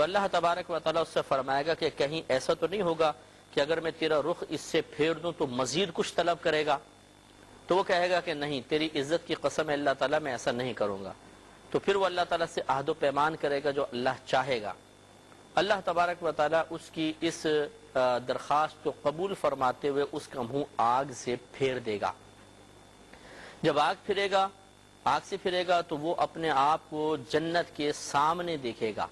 اللہ تبارک و تعالیٰ اس سے فرمائے گا کہ کہیں ایسا تو نہیں ہوگا کہ اگر میں تیرا رخ اس سے پھیر دوں تو مزید کچھ طلب کرے گا؟ تو وہ کہے گا کہ نہیں، تیری عزت کی قسم ہے اللہ تعالیٰ میں ایسا نہیں کروں گا۔ تو پھر وہ اللہ تعالیٰ سے عہد و پیمان کرے گا جو اللہ چاہے گا۔ اللہ تبارک و تعالیٰ اس کی اس درخواست کو قبول فرماتے ہوئے اس کا منہ آگ سے پھیر دے گا۔ جب آگ سے پھرے گا تو وہ اپنے آپ کو جنت کے سامنے دیکھے گا،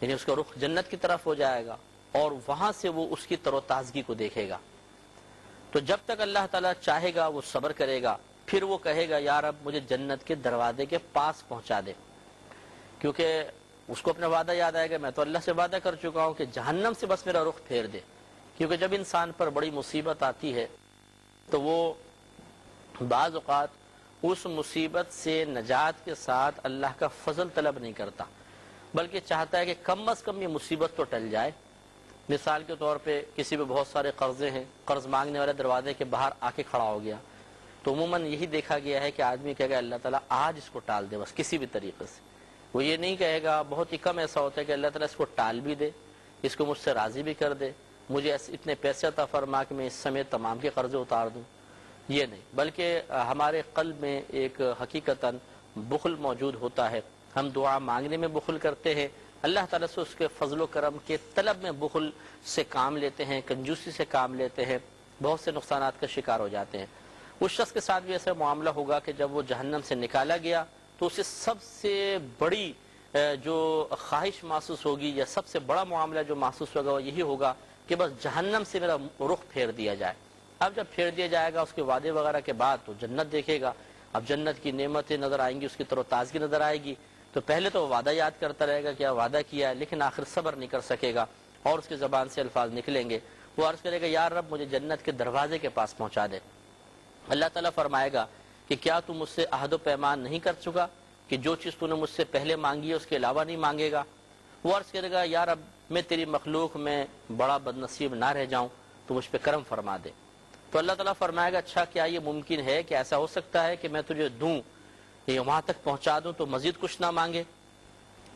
یعنی اس کا رخ جنت کی طرف ہو جائے گا اور وہاں سے وہ اس کی تر و تازگی کو دیکھے گا۔ تو جب تک اللہ تعالیٰ چاہے گا وہ صبر کرے گا، پھر وہ کہے گا یا رب مجھے جنت کے دروازے کے پاس پہنچا دے، کیونکہ اس کو اپنا وعدہ یاد آئے گا، میں تو اللہ سے وعدہ کر چکا ہوں کہ جہنم سے بس میرا رخ پھیر دے۔ کیونکہ جب انسان پر بڑی مصیبت آتی ہے تو وہ بعض اوقات اس مصیبت سے نجات کے ساتھ اللہ کا فضل طلب نہیں کرتا، بلکہ چاہتا ہے کہ کم از کم یہ مصیبت تو ٹل جائے۔ مثال کے طور پہ کسی پہ بہت سارے قرضے ہیں، قرض مانگنے والے دروازے کے باہر آ کے کھڑا ہو گیا، تو عموماً یہی دیکھا گیا ہے کہ آدمی کہے گا اللہ تعالیٰ آج اس کو ٹال دے، بس کسی بھی طریقے سے۔ وہ یہ نہیں کہے گا، بہت ہی کم ایسا ہوتا ہے کہ اللہ تعالیٰ اس کو ٹال بھی دے، اس کو مجھ سے راضی بھی کر دے، مجھے اتنے پیسے عطا فرما کہ میں اس سمے تمام کے قرضے اتار دوں۔ یہ نہیں، بلکہ ہمارے قلب میں ایک حقیقتاً بخل موجود ہوتا ہے۔ ہم دعا مانگنے میں بخل کرتے ہیں، اللہ تعالیٰ سے اس کے فضل و کرم کے طلب میں بخل سے کام لیتے ہیں، کنجوسی سے کام لیتے ہیں، بہت سے نقصانات کا شکار ہو جاتے ہیں۔ اس شخص کے ساتھ بھی ایسا معاملہ ہوگا کہ جب وہ جہنم سے نکالا گیا تو اسے سب سے بڑی جو خواہش محسوس ہوگی یا سب سے بڑا معاملہ جو محسوس ہوگا وہ یہی ہوگا کہ بس جہنم سے میرا رخ پھیر دیا جائے۔ اب جب پھیر دیا جائے گا اس کے وعدے وغیرہ کے بعد تو جنت دیکھے گا، اب جنت کی نعمتیں نظر آئیں گی، اس کی تر و تازگی نظر آئے گی، تو پہلے تو وہ وعدہ یاد کرتا رہے گا کیا وعدہ کیا ہے، لیکن آخر صبر نہیں کر سکے گا اور اس کی زبان سے الفاظ نکلیں گے، وہ عرض کرے گا یا رب مجھے جنت کے دروازے کے پاس پہنچا دے۔ اللہ تعالیٰ فرمائے گا کہ کیا تم مجھ سے عہد و پیمان نہیں کر چکا کہ جو چیز تو نے مجھ سے پہلے مانگی ہے اس کے علاوہ نہیں مانگے گا؟ وہ عرض کرے گا یا رب میں تیری مخلوق میں بڑا بد نصیب نہ رہ جاؤں تو مجھ پہ کرم فرما دے۔ تو اللہ تعالیٰ فرمائے گا اچھا کیا یہ ممکن ہے کہ ایسا ہو سکتا ہے کہ میں تجھے دوں، یہ وہاں تک پہنچا دوں تو مزید کچھ نہ مانگے؟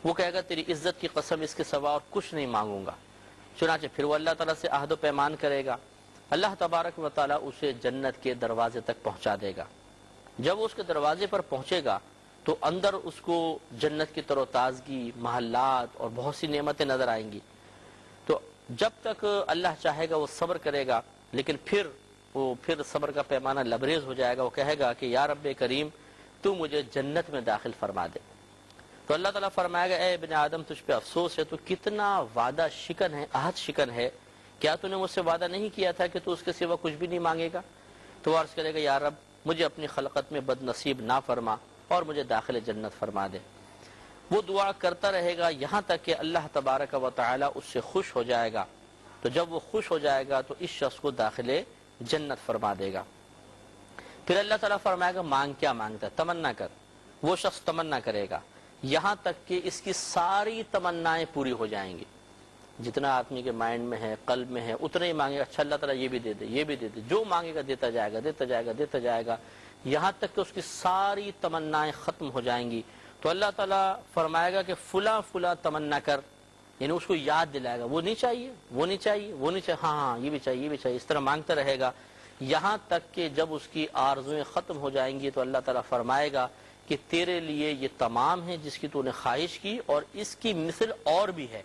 وہ کہے گا تیری عزت کی قسم اس کے سوا اور کچھ نہیں مانگوں گا۔ چنانچہ پھر وہ اللہ تعالیٰ سے عہد و پیمان کرے گا، اللہ تبارک و تعالیٰ اسے جنت کے دروازے تک پہنچا دے گا۔ جب وہ اس کے دروازے پر پہنچے گا تو اندر اس کو جنت کی تر و تازگی، محلات اور بہت سی نعمتیں نظر آئیں گی۔ تو جب تک اللہ چاہے گا وہ صبر کرے گا، لیکن پھر صبر کا پیمانہ لبریز ہو جائے گا، وہ کہے گا کہ یا رب کریم تو مجھے جنت میں داخل فرما دے۔ تو اللہ تعالیٰ فرمائے گا اے ابن آدم تجھ پہ افسوس ہے، تو کتنا وعدہ شکن ہے، عہد شکن ہے، کیا تو نے مجھ سے وعدہ نہیں کیا تھا کہ تو اس کے سوا کچھ بھی نہیں مانگے گا؟ تو وہ عرض کرے گا یا رب مجھے اپنی خلقت میں بد نصیب نہ فرما اور مجھے داخل جنت فرما دے۔ وہ دعا کرتا رہے گا یہاں تک کہ اللہ تبارک و تعالیٰ اس سے خوش ہو جائے گا۔ تو جب وہ خوش ہو جائے گا تو اس شخص کو داخل جنت فرما دے گا۔ پھر اللہ تعالیٰ فرمائے گا مانگ کیا مانگتا ہے، تمنا کر۔ وہ شخص تمنا کرے گا یہاں تک کہ اس کی ساری تمنائیں پوری ہو جائیں گی، جتنا آدمی کے مائنڈ میں ہے، قلب میں ہے، اتنا ہی مانگے گا، اچھا اللہ تعالیٰ یہ بھی دے دے، یہ بھی دے دے، جو مانگے گا دیتا جائے گا، دیتا جائے گا، دیتا جائے گا، یہاں تک کہ اس کی ساری تمنائیں ختم ہو جائیں گی۔ تو اللہ تعالیٰ فرمائے گا کہ فلاں فلاں تمنا کر، یعنی اس کو یاد دلائے گا، وہ نہیں چاہیے، وہ نہیں چاہیے، وہ نہیں چاہیے، ہاں یہ بھی چاہیے، یہ بھی چاہیے، اس طرح مانگتا رہے گا یہاں تک کہ جب اس کی آرزویں ختم ہو جائیں گی تو اللہ تعالیٰ فرمائے گا کہ تیرے لیے یہ تمام ہے جس کی تو نے خواہش کی، اور اس کی مثل اور بھی ہے۔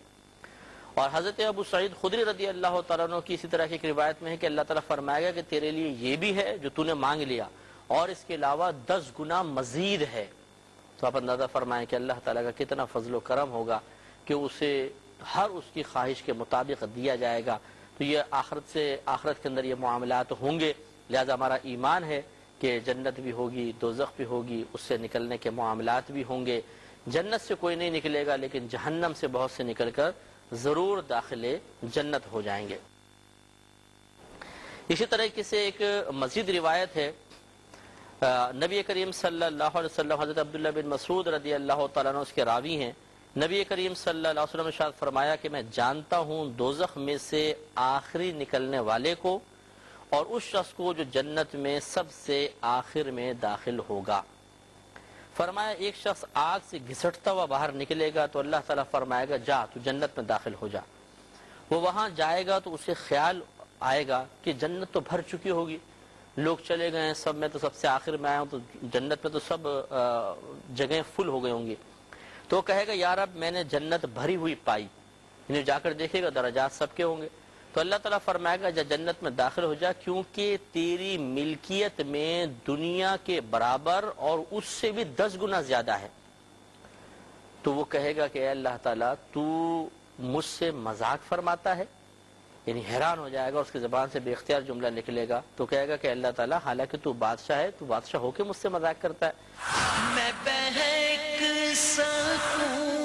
اور حضرت ابو سعید خدری رضی اللہ تعالیٰ عنہ کی اسی طرح کی ایک روایت میں ہے کہ اللہ تعالیٰ فرمائے گا کہ تیرے لیے یہ بھی ہے جو تو نے مانگ لیا، اور اس کے علاوہ 10 گنا مزید ہے۔ تو آپ اندازہ فرمائیں کہ اللہ تعالیٰ کا کتنا فضل و کرم ہوگا کہ اسے ہر اس کی خواہش کے مطابق دیا جائے گا۔ تو یہ آخرت کے اندر یہ معاملات ہوں گے، لہذا ہمارا ایمان ہے کہ جنت بھی ہوگی، دوزخ بھی ہوگی، اس سے نکلنے کے معاملات بھی ہوں گے۔ جنت سے کوئی نہیں نکلے گا لیکن جہنم سے بہت سے نکل کر ضرور داخل جنت ہو جائیں گے۔ اسی طرح سے ایک مزید روایت ہے، نبی کریم صلی اللہ علیہ وسلم، حضرت عبداللہ بن مسعود رضی اللہ تعالیٰ عنہ اس کے راوی ہیں، نبی کریم صلی اللہ علیہ وسلم نے ارشاد فرمایا کہ میں جانتا ہوں دوزخ میں سے آخری نکلنے والے کو اور اس شخص کو جو جنت میں سب سے آخر میں داخل ہوگا۔ فرمایا ایک شخص آگ سے گھسٹتا ہوا باہر نکلے گا تو اللہ تعالیٰ فرمائے گا جا تو جنت میں داخل ہو جا. وہ وہاں جائے گا تو اسے خیال آئے گا کہ جنت تو بھر چکی ہوگی, لوگ چلے گئے ہیں سب, میں تو سب سے آخر میں آیا ہوں, تو جنت میں تو سب جگہیں فل ہو گئی ہوں گی. تو وہ کہے گا یا رب میں نے جنت بھری ہوئی پائی, انہیں جا کر دیکھے گا درجات سب کے ہوں گے. تو اللہ تعالیٰ فرمائے گا جا جنت میں داخل ہو جا, کیونکہ تیری ملکیت میں دنیا کے برابر اور اس سے بھی 10 گنا زیادہ ہے. تو وہ کہے گا کہ اے اللہ تعالیٰ تو مجھ سے مذاق فرماتا ہے, یعنی حیران ہو جائے گا, اس کی زبان سے بے اختیار جملہ نکلے گا. تو کہے گا کہ اللہ تعالیٰ حالانکہ تو بادشاہ ہے, تو بادشاہ ہو کے مجھ سے مذاق کرتا ہے. میں بہک سکوں